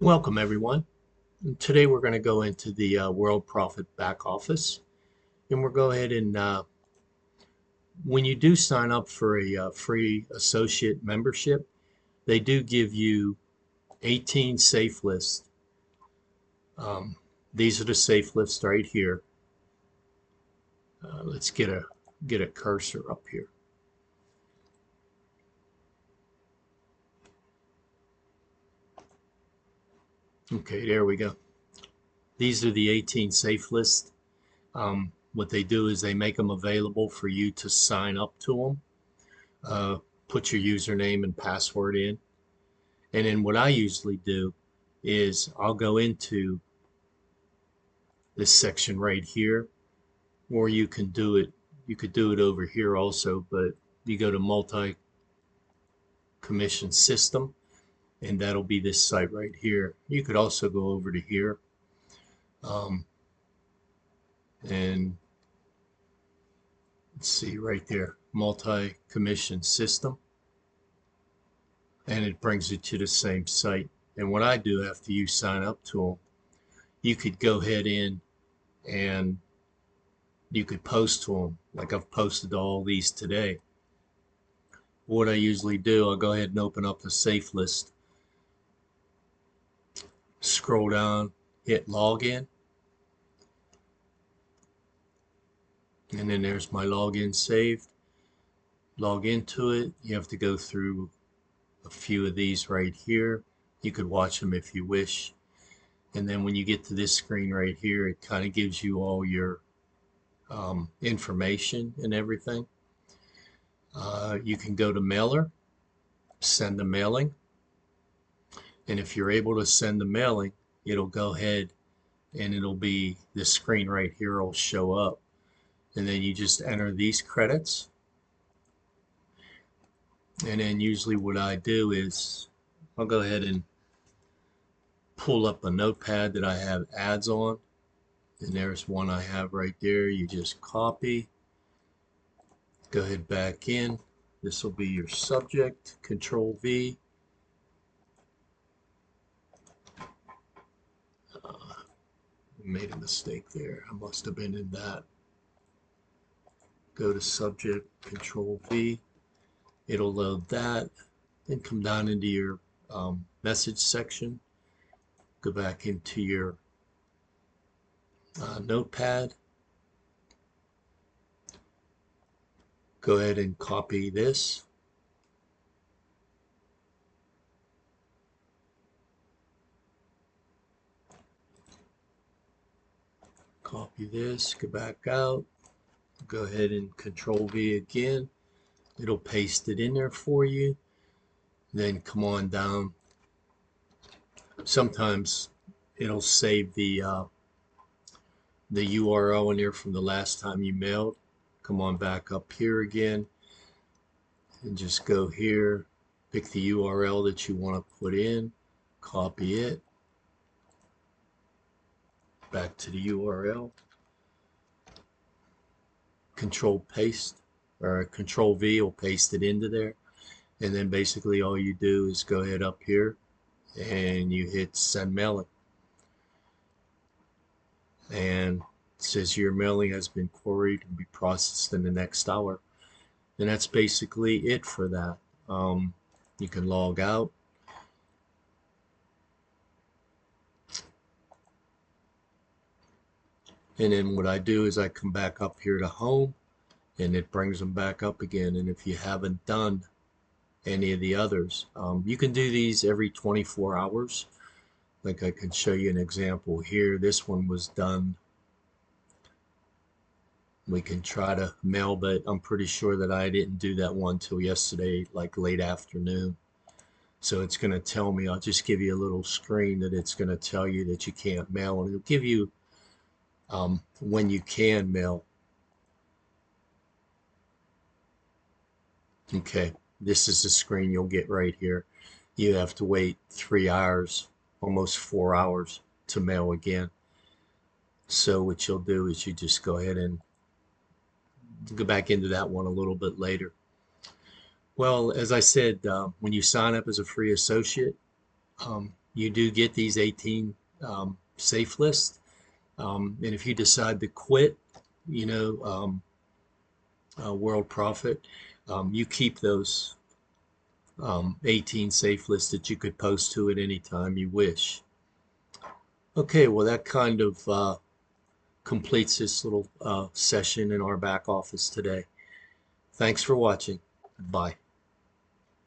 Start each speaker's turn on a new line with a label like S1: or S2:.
S1: Welcome, everyone. Today we're going to go into the World Profit Back Office, and we'll go ahead and when you do sign up for a free associate membership, they do give you 18 safe lists. Um, these are the safe lists right here. Let's get a cursor up here. Okay, there we go. These are the 18 safe lists. What they do is they make them available for you to sign up to them. Put your username and password in. And then what I usually do is I'll go into this section right here, or you could do it over here also, but you go to multi-commission system, and that'll be this site right here. You could also go over to here, um, and let's see right there, multi-commission system, and it brings you to the same site. And what I do after you sign up to them, you could go ahead in and you could post to them. Like I've posted all these today. What I usually do, I'll go ahead and open up the safe list, scroll down, hit login, and then there's my login saved. Log into it. You have to go through a few of these right here. You could watch them if you wish. And then when you get to this screen right here, it kind of gives you all your information and everything. You can go to mailer, send a mailing, and if you're able to send a mailing, it'll go ahead and it'll be this screen right here will show up, and then you just enter these credits. And then usually what I do is I'll go ahead and pull up a notepad that I have ads on, and there's one I have right there. You just copy, go ahead back in. This will be your subject, Control V. Made a mistake there. I must have been in that. Go to subject, Control V. It'll load that. Then come down into your message section. Go back into your notepad. Go ahead and copy this. Copy this, go back out. Go ahead and Control V again. It'll paste it in there for you. Then come on down. Sometimes it'll save the URL in there from the last time you mailed. Come on back up here again and just go here, pick the URL that you want to put in, copy it, back to the URL, Control paste, or Control V will paste it into there, and then basically all you do is go ahead up here and you hit send mailing, and it says your mailing has been queried and be processed in the next hour. And that's basically it for that. You can log out. And then what I do is I come back up here to home, and it brings them back up again. And if you haven't done any of the others, you can do these every 24 hours. Like I can show you an example here. This one was done. We can try to mail, but I'm pretty sure that I didn't do that one till yesterday, like late afternoon. So it's going to tell me, I'll just give you a little screen that it's going to tell you that you can't mail, and it'll give you when you can mail. Okay, this is the screen you'll get right here. You have to wait 3 hours, almost 4 hours to mail again. So what you'll do is you just go ahead and go back into that one a little bit later. Well, as I said, when you sign up as a free associate, you do get these 18 safe lists. And if you decide to quit, you know, World Profit, you keep those 18 safe lists that you could post to at any time you wish. Okay, well, that kind of completes this little session in our back office today. Thanks for watching. Bye.